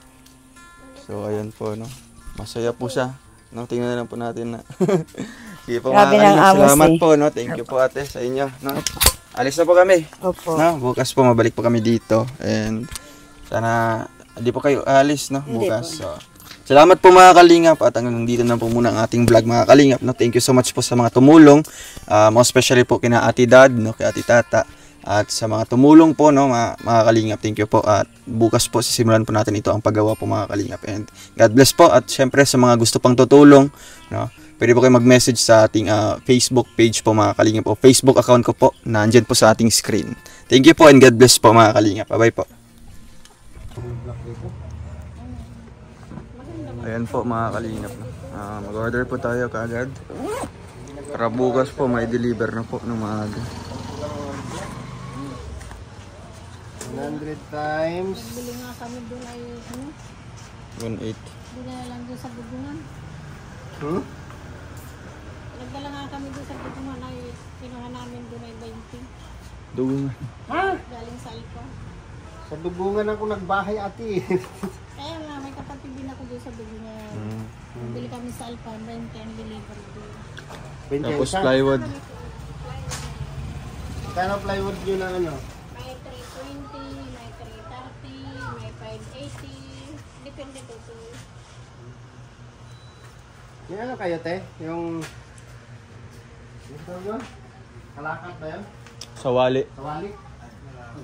S1: So, ayun po, no? Masaya po siya. No, tingnan na lang po natin na. Sige po,
S2: Grabe ng amos,
S1: salamat
S2: eh.
S1: po, no? Thank you po ate sa inyo, no? Alis na po kami.
S2: Opo.
S1: No, bukas po mabalik po kami dito. And sana hindi po kayo alis, no? Bukas. So, salamat po mga kalingap at hanggang dito na po muna ang ating vlog mga kalingap, no? Thank you so much po sa mga tumulong. Most especially po kina Ate Dad, no? Kay Ate Tata. At sa mga tumulong po, no, mga kalingap, thank you po. At bukas po sisimulan po natin ito ang paggawa po mga kalingap. And God bless po. At syempre sa mga gusto pang tutulong, no, pwede po kayo mag-message sa ating Facebook page po mga kalingap o Facebook account ko po na andyan po sa ating screen. Thank you po and God bless po mga kalingap. Bye-bye po. Ayan po mga kalingap. Mag-order po tayo kaagad. Para bukas po may deliver na po ng maaga.
S3: 100 times.
S5: Bili nga kami doon ay
S1: 1.8.
S5: bili na lang doon sa Bugungan. Nagdala nga kami doon sa Bugungan ay kinuha namin doon ay 20.
S1: Doon.
S5: Galing sa Alpa.
S3: Sa Dugungan ako nagbahay ate.
S5: Kaya nga may kapatid din ako doon sa Bugungan. Bili kami sa Alpa, 20 ang deliver doon.
S3: 20
S1: Tapos
S3: isa.
S1: plywood.
S3: Kano plywood yun na ano?
S5: May 320, may 330, may 580. Depende doon.
S3: Yung ano kayo, te? Yung ba? Kalakat ba yan?
S1: Sawali.
S3: Sawali?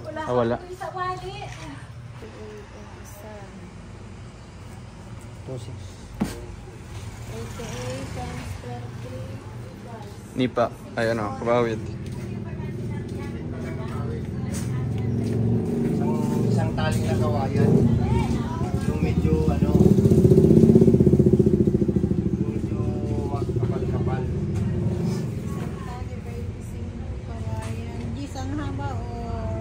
S1: Wala.
S5: Sa wali.
S3: 2,600.
S5: 88 times 33.
S1: Nipa. Ay ano, kabawid.
S3: Isang tali na kawayan. Yung medyo ano, medyo kapal-kapal.
S5: Tali by isang kawayan. Gis ang haba o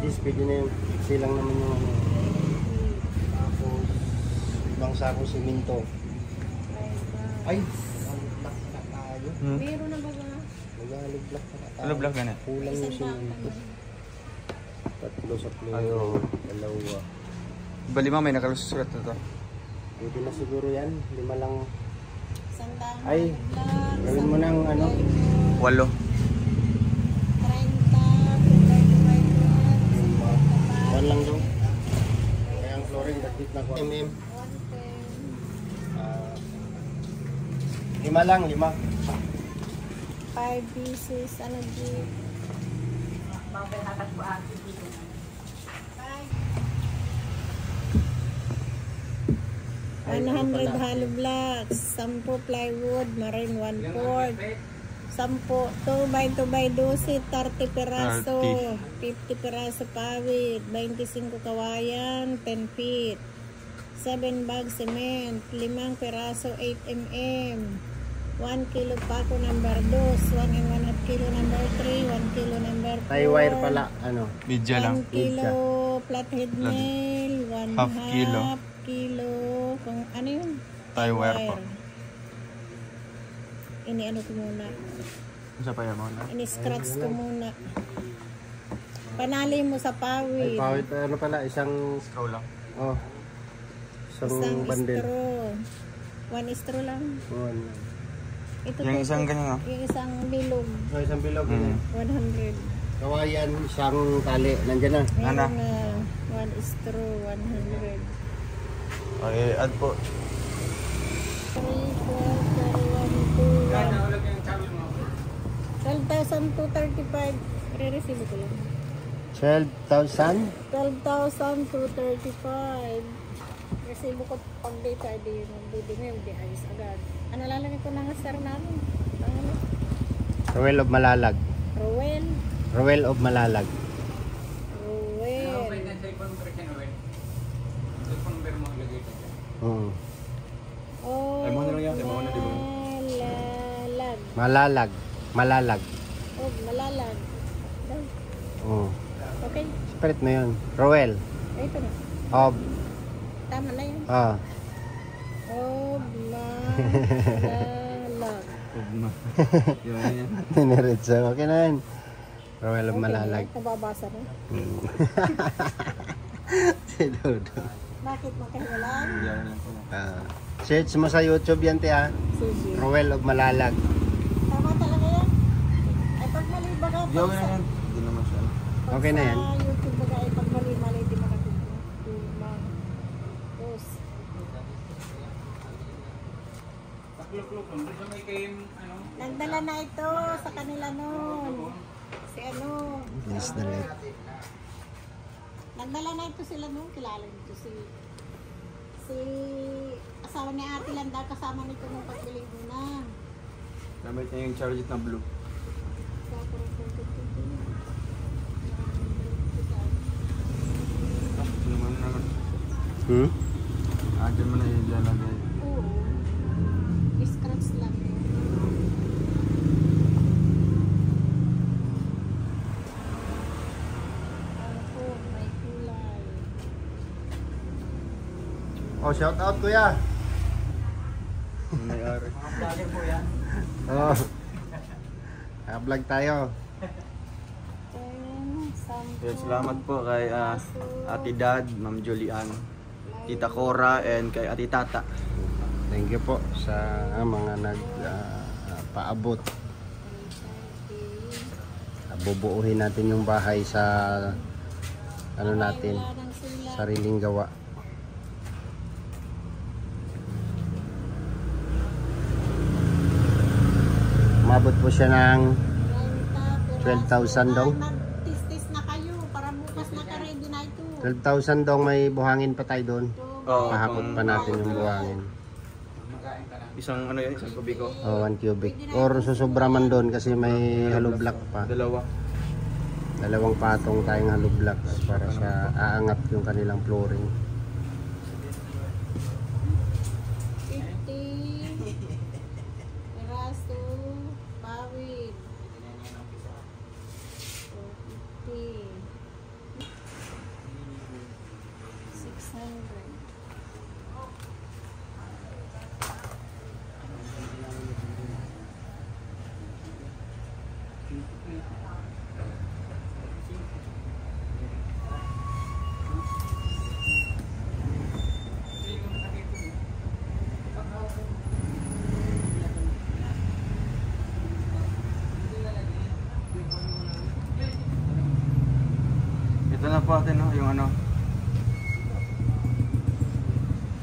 S3: Yes, pwede na yun. Silang naman yung ano. Tapos, ibang sakong siminto. Ay, mag-block na tayo.
S5: meron na ba ba?
S3: Mag-block na tayo.
S1: Ano vlog ka na?
S3: Kulang yung siminto. Tatlo sa play.
S1: Ayaw.
S3: Dalawa.
S1: Balima may nakalusulat na to.
S3: Pwede na siguro yan. 5 lang.
S5: Isang daan.
S3: Ay, gawin mo ng ano.
S1: 8.
S3: 1 lang daw. Kaya ang flooring, dagit na ko. Mm. 5 lang, 5.
S5: 5 pieces, ano di? 100 hollow blocks, 10 plywood, marine 1/4, 10, 2x2x12, 30 peraso, 50 peraso pawid, 25 kawayan, 10 feet, 7 bags cement, 5 peraso 8 mm, 1 kilo pako number 2, 1 kilo number 3, 1 kilo number 4,
S3: Tie wire pala, ano.
S1: Media lang.
S5: 1 kilo flathead nail, 1
S1: Half kilo.
S5: kilo, kung ano yun?
S1: Tie wire po.
S5: Ini-ano ko muna.
S1: Isa pa yan mo na.
S5: Ini-scratch ko muna. Panali mo sa
S3: Ay,
S5: pawid.
S3: pawit, ano pala, isang,
S1: Straw lang.
S3: oh,
S5: Isang
S3: isang bandel.
S5: straw. 1 straw lang. Ito
S1: Yung isang ganyan,
S5: Yung isang bilog.
S3: So, isang bilog.
S5: 100.
S3: Kawayan, isang tali. Nandyan na.
S1: Ana.
S5: Meron na 1 straw, 100.
S1: Okay, add po.
S5: 3, 4, 4, 1, 2, 12,235. Re-receive ko lang.
S3: 12,000?
S5: 12,235. Resibo ko pag data, di magbudi mo, di ayos agad. Ano lalagay ko na nga sir namin? Ano?
S3: Rowel of Malalag.
S5: Rowel.
S3: Rowel of Malalag.
S5: Rowel. Oh,
S1: Ay, mo na lang yan, mo na, di ba?
S5: Malalag.
S3: Malalag. Malalag.
S5: Oh, malalag.
S3: Oh.
S5: Okay.
S3: Spirit mo yun. Rowel.
S5: Ay, ito na.
S3: Of.
S5: Tama na yun.
S3: Ah.
S5: Oh, malalag.
S1: Yan.
S3: Nineritso. Okay na yun. Rowel of Malalag.
S5: Nababasa na.
S3: Si Dodo.
S5: Bakit makahiwalaan?
S1: Yan lang po.
S3: Search mo sa YouTube yan, tiya.
S5: Sige.
S3: Rowel of Malalag.
S5: Tama talaga yan. Ay, pag mali baga.
S1: Yo, na yan. Hindi naman siya.
S3: Okay na yan.
S5: Sa YouTube baga, ay pag mali, di makatulong. Tapos. Nagdala na ito sa kanila noon. Si ano.
S3: Yes, dalit.
S5: Nagdala na ito sila noon. Kilala nito si asawa ni Ate Landa kasama nito nung pagbili mo na.
S1: Gamit niya yung charge na blue. Ito naman naman. Dyan mo na ilalagay.
S5: Oo. Scratch lang. Ako, may kulay.
S3: Oh, shout out, kuya.
S1: May-ari.
S3: Oh. Vlog tayo.
S5: 10, 10.
S1: Yes, salamat po kay Ate Dad, Ma'am Julian, Tita Cora, and kay Ate Tata.
S3: Thank you po sa mga nagpaabot. Bubuuhin natin yung bahay sa ano natin, sariling gawa. Umabot po siya ng 12,000
S5: 12,000
S3: dong.
S5: Mag-tis-tis na kayo para bukas naka-ready na ito.
S3: 12,000 dong, may buhangin pa tayo doon.
S1: Oo,
S3: Pahakot pa natin yung buhangin.
S1: Isang ano yan, isang kubiko.
S3: Oh, 1 cubic. Or susobra man doon kasi may hollow block pa.
S1: Dalawa.
S3: Dalawang patong tayong hollow block para sa aangat yung kanilang flooring.
S5: 50 piraso pawid. 450 600.
S1: Ito na po atin, no? Yung ano.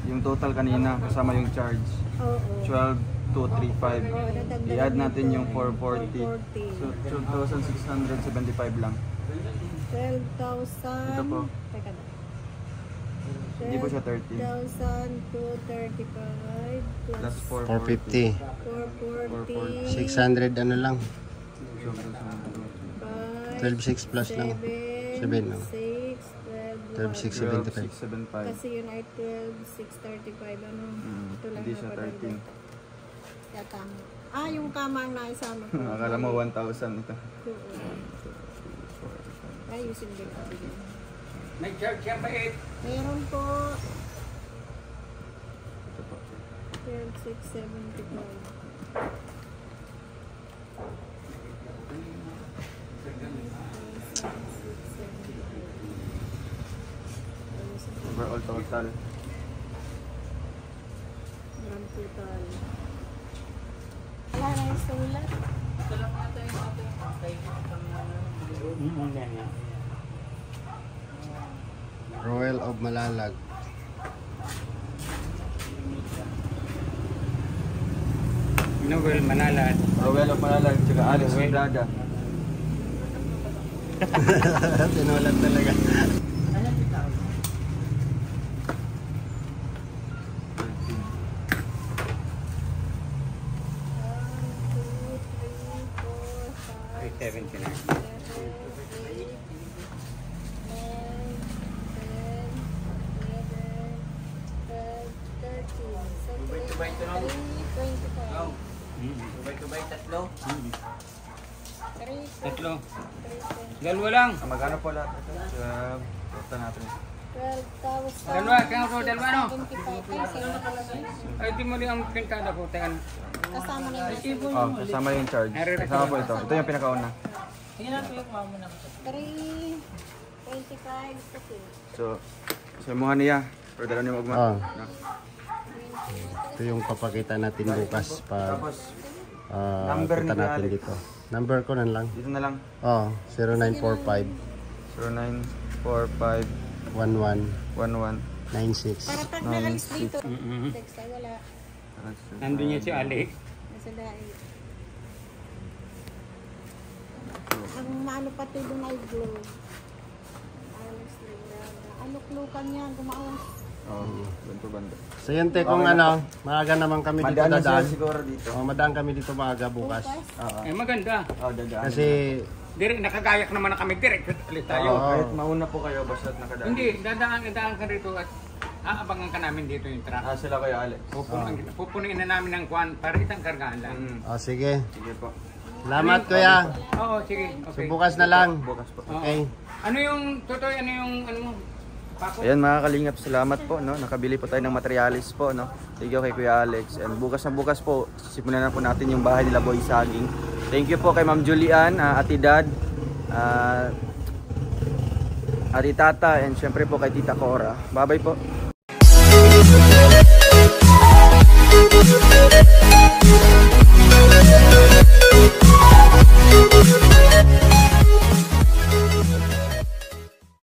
S1: Yung total kanina kasama yung charge.
S5: Oo.
S1: 12,235. I-add natin yung 440. So 12,675 lang.
S5: 12,000.
S1: Ito po.
S5: Teka na.
S1: Hindi po siya 13.
S5: 12,235
S1: Plus
S5: plus
S3: 450.
S5: 440.
S3: 600 ano lang.
S5: 5,
S3: 12,600 plus lang. 7, no?
S5: 6, 12,
S3: 12,675.
S1: 12,675.
S5: Kasi yun ay 12,635. Ano? Ito lang
S1: Hindi siya
S5: napadagdag.
S1: 13.
S5: Kaya tama. Ah, yung kama ang naisama ko.
S1: Akala mo 1,000 ito.
S5: Ayusin din ko.
S4: May charge yan ba 8?
S5: Meron po.
S1: Ito po.
S5: 12,675.
S1: Overall total.
S5: Grand total. Wala na yung sulat.
S3: Royal of Malalag.
S4: Novel Manalat.
S1: Rowell of Malalag, tsaka Alex Vidrada.
S3: Tinulat talaga.
S4: Tatlo. Dalawa lang.
S1: Magkano po lahat ito? Total natin.
S5: 12,000.
S4: Dalawa, kaya ko dalawa no?
S5: 25 kasi nakalagay.
S4: Ay, di mo lang ang pintada ko. Tagan.
S5: Kasama na yung
S1: Oh, kasama yung charge. Kasama po ito. Ito yung pinakauna.
S5: 325 kasi.
S1: So mo niya. Pero dalawa niya magma.
S3: Oh.
S1: No?
S3: Ito yung papakita natin bukas pa
S1: Tapos, number
S3: punta
S1: ni
S3: natin
S1: Alex.
S3: dito. Number ko na lang.
S1: Dito na lang.
S3: Oh, 0945
S1: 0945
S3: 11
S1: 11
S3: 96.
S5: Para pag naalis dito, text ay wala.
S4: Nandun niya si Alex.
S5: Nasa dahil. Ang maano pati doon ay glow. Alex Librada. Aluklukan yan, kumaos.
S1: Oh, ganito banda.
S3: So yun te, kung ano, maaga naman kami dito
S1: Madaan na sila
S3: dadaan.
S1: siguro dito.
S3: Oh, madaan kami dito maaga bukas.
S1: Oo.
S4: Eh, maganda.
S1: Oh, dadaan.
S3: Kasi
S4: Direk, nakagayak naman na kami. Direk, ulit tayo.
S3: Oo.
S1: Kahit mauna po kayo, basta't nakadaan.
S4: Hindi, dadaan ka rito at aabangan ka namin dito yung truck.
S1: Sila kayo, Alex.
S4: Pupunin na namin ng kwan para isang kargahan lang.
S3: oh, sige.
S1: Sige po.
S3: Salamat kuya.
S4: Oo, sige.
S3: So
S4: Okay.
S3: bukas na lang.
S1: Bukas po.
S4: Oo.
S3: Okay.
S4: Ano yung, Totoy, ano yung, ano mo? Pako?
S1: Ayan mga kalingap, salamat po, no? Nakabili po tayo ng materialis po, no? Thank you kay Kuya Alex. And bukas na bukas po, simulan na po natin yung bahay nila Boy Saging. Thank you po kay Ma'am Julian, Ate Dad, Ate Tata, and syempre po kay Tita Cora. Bye-bye po.